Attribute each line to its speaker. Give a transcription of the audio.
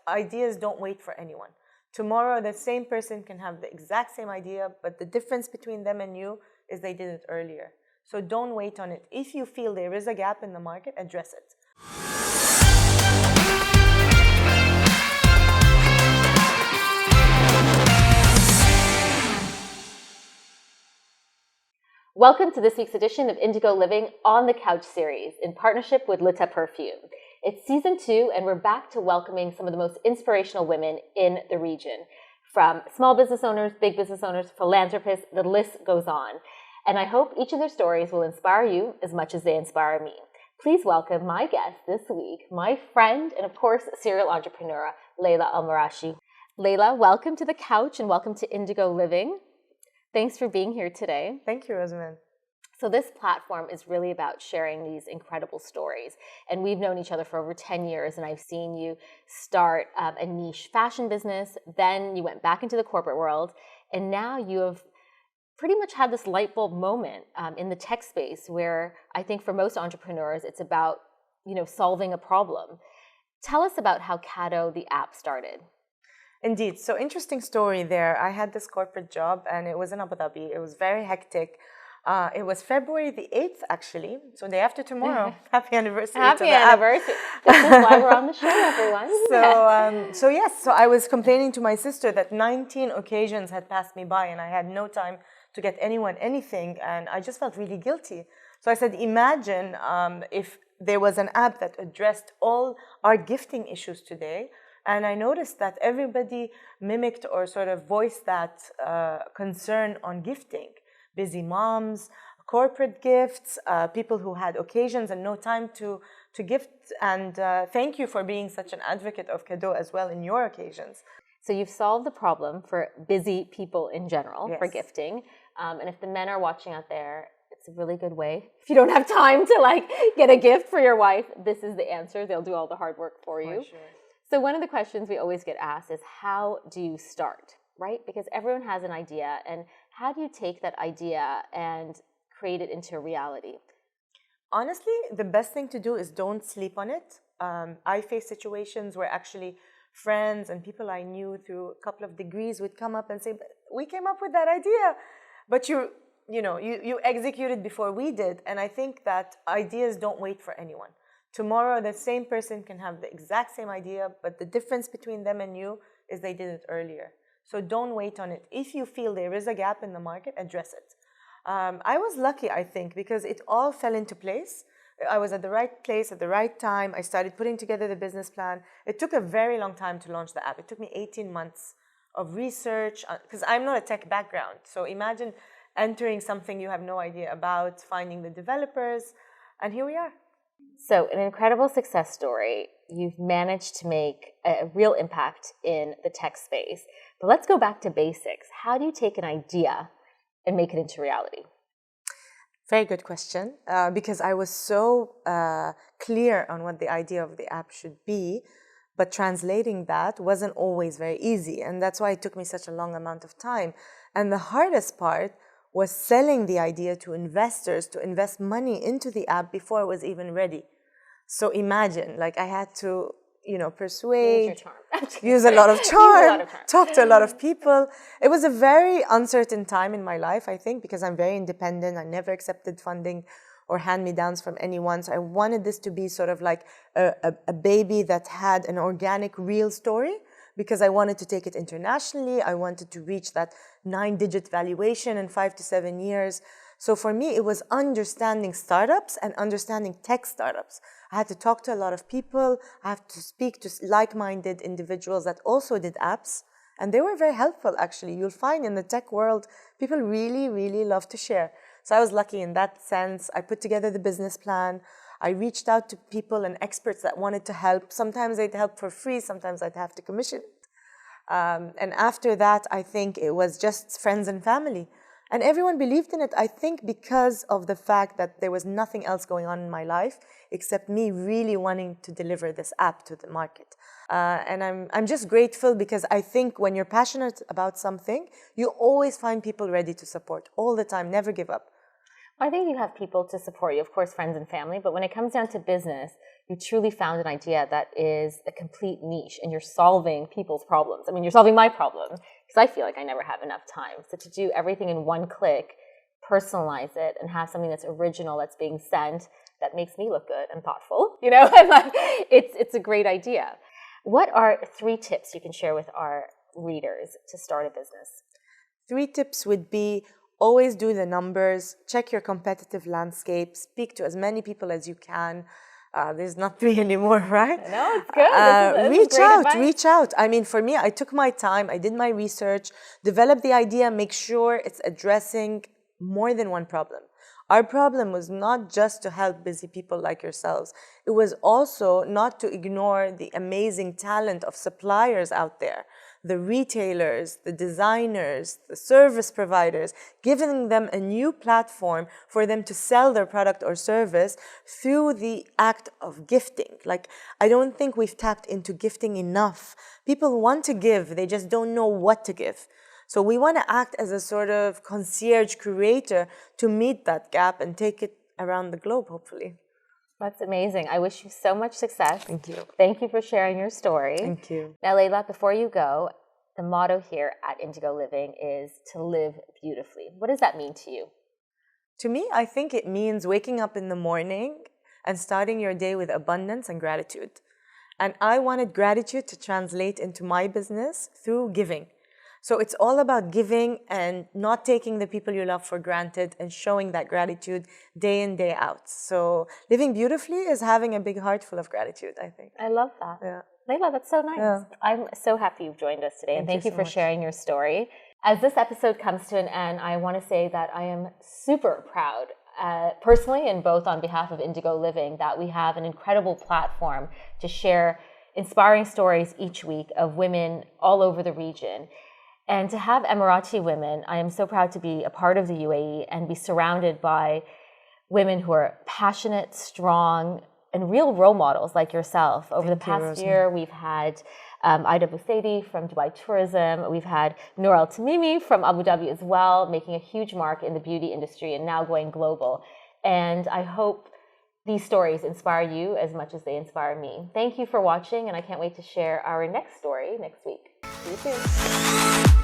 Speaker 1: ideas don't wait for anyone. Tomorrow, the same person can have the exact same idea, but the difference between them and you is they did it earlier. So don't wait on it. If you feel there is a gap in the market, address it.
Speaker 2: Welcome to this week's edition of Indigo Living on the Couch series in partnership with Lita Perfume. It's season 2 and we're back to welcoming some of the most inspirational women in the region. From small business owners, big business owners, philanthropists, the list goes on. And I hope each of their stories will inspire you as much as they inspire me. Please welcome my guest this week, my friend and of course serial entrepreneur, Leila Al-Marashi. Leila, welcome to the couch and welcome to Indigo Living. Thanks for being here today.
Speaker 1: Thank you, Rosemin.
Speaker 2: So this platform is really about sharing these incredible stories. And we've known each other for over 10 years, and I've seen you start a niche fashion business. Then you went back into the corporate world, and now you have pretty much had this light bulb moment in the tech space where I think for most entrepreneurs, it's about, solving a problem. Tell us about how Kado, the app, started.
Speaker 1: Indeed. So interesting story there. I had this corporate job and it was in Abu Dhabi. It was very hectic. It was February the 8th, actually. So day after tomorrow. Happy anniversary.
Speaker 2: Happy anniversary. This is why we're on the show, everyone.
Speaker 1: So I was complaining to my sister that 19 occasions had passed me by and I had no time to get anyone anything. And I just felt really guilty. So I said, imagine if there was an app that addressed all our gifting issues today. And I noticed that everybody mimicked or sort of voiced that concern on gifting. Busy moms, corporate gifts, people who had occasions and no time to gift. And thank you for being such an advocate of Kado as well in your occasions.
Speaker 2: So you've solved the problem for busy people in general,
Speaker 1: Yes.
Speaker 2: for gifting. And if the men are watching out there, it's a really good way. If you don't have time to get a gift for your wife, this is the answer. They'll do all the hard work for you.
Speaker 1: For sure.
Speaker 2: So one of the questions we always get asked is, how do you start, right? Because everyone has an idea, and how do you take that idea and create it into a reality?
Speaker 1: Honestly, the best thing to do is don't sleep on it. I faced situations where actually friends and people I knew through a couple of degrees would come up and say, we came up with that idea, but you executed before we did. And I think that ideas don't wait for anyone. Tomorrow, the same person can have the exact same idea, but the difference between them and you is they did it earlier. So don't wait on it. If you feel there is a gap in the market, address it. I was lucky, I think, because it all fell into place. I was at the right place at the right time. I started putting together the business plan. It took a very long time to launch the app. It took me 18 months of research, because I'm not a tech background. So imagine entering something you have no idea about, finding the developers, and here we are.
Speaker 2: So an incredible success story. You've managed to make a real impact in the tech space. But let's go back to basics. How do you take an idea and make it into reality?
Speaker 1: Very good question, because I was so clear on what the idea of the app should be, but translating that wasn't always very easy. And that's why it took me such a long amount of time. And the hardest part was selling the idea to investors to invest money into the app before it was even ready. So imagine, I had to, persuade, use a lot of charm, talk to a lot of people. It was a very uncertain time in my life, I think, because I'm very independent. I never accepted funding or hand-me-downs from anyone. So I wanted this to be sort of like a baby that had an organic, real story, because I wanted to take it internationally. I wanted to reach that 9-digit valuation in 5 to 7 years. So for me, it was understanding startups and understanding tech startups. I had to talk to a lot of people. I had to speak to like-minded individuals that also did apps. And they were very helpful, actually. You'll find in the tech world, people really, really love to share. So I was lucky in that sense. I put together the business plan. I reached out to people and experts that wanted to help. Sometimes they'd help for free. Sometimes I'd have to commission it. And after that, I think it was just friends and family. And everyone believed in it, I think, because of the fact that there was nothing else going on in my life except me really wanting to deliver this app to the market. And I'm just grateful, because I think when you're passionate about something, you always find people ready to support all the time. Never give up.
Speaker 2: I think you have people to support you, of course, friends and family, but when it comes down to business, you truly found an idea that is a complete niche and you're solving people's problems. I mean, you're solving my problem because I feel like I never have enough time. So to do everything in one click, personalize it, and have something that's original that's being sent that makes me look good and thoughtful, you know, it's a great idea. What are 3 tips you can share with our readers to start a business?
Speaker 1: 3 tips would be: always do the numbers, check your competitive landscape, speak to as many people as you can. There's not 3 anymore, right?
Speaker 2: No, it's good.
Speaker 1: Reach out. I mean, for me, I took my time, I did my research, developed the idea, make sure it's addressing more than one problem. Our problem was not just to help busy people like yourselves. It was also not to ignore the amazing talent of suppliers out there, the retailers, the designers, the service providers, giving them a new platform for them to sell their product or service through the act of gifting. Like, I don't think we've tapped into gifting enough. People want to give, they just don't know what to give. So we want to act as a sort of concierge curator to meet that gap and take it around the globe, hopefully.
Speaker 2: That's amazing. I wish you so much success.
Speaker 1: Thank you.
Speaker 2: Thank you for sharing your story.
Speaker 1: Thank you.
Speaker 2: Now, Leila, before you go, the motto here at Indigo Living is to live beautifully. What does that mean to you?
Speaker 1: To me, I think it means waking up in the morning and starting your day with abundance and gratitude. And I wanted gratitude to translate into my business through giving. So it's all about giving and not taking the people you love for granted and showing that gratitude day in, day out. So living beautifully is having a big heart full of gratitude, I think.
Speaker 2: I love that.
Speaker 1: Yeah.
Speaker 2: Leila, that's so nice.
Speaker 1: Yeah.
Speaker 2: I'm so happy you've joined us today, and thank you for sharing your story. As this episode comes to an end, I want to say that I am super proud, personally and both on behalf of Indigo Living, that we have an incredible platform to share inspiring stories each week of women all over the region. And to have Emirati women, I am so proud to be a part of the UAE and be surrounded by women who are passionate, strong, and real role models like yourself. Over the past year, we've had Ida Busaidi from Dubai Tourism. We've had Noor Al Tamimi from Abu Dhabi as well, making a huge mark in the beauty industry and now going global. And I hope these stories inspire you as much as they inspire me. Thank you for watching, and I can't wait to share our next story next week. See you soon.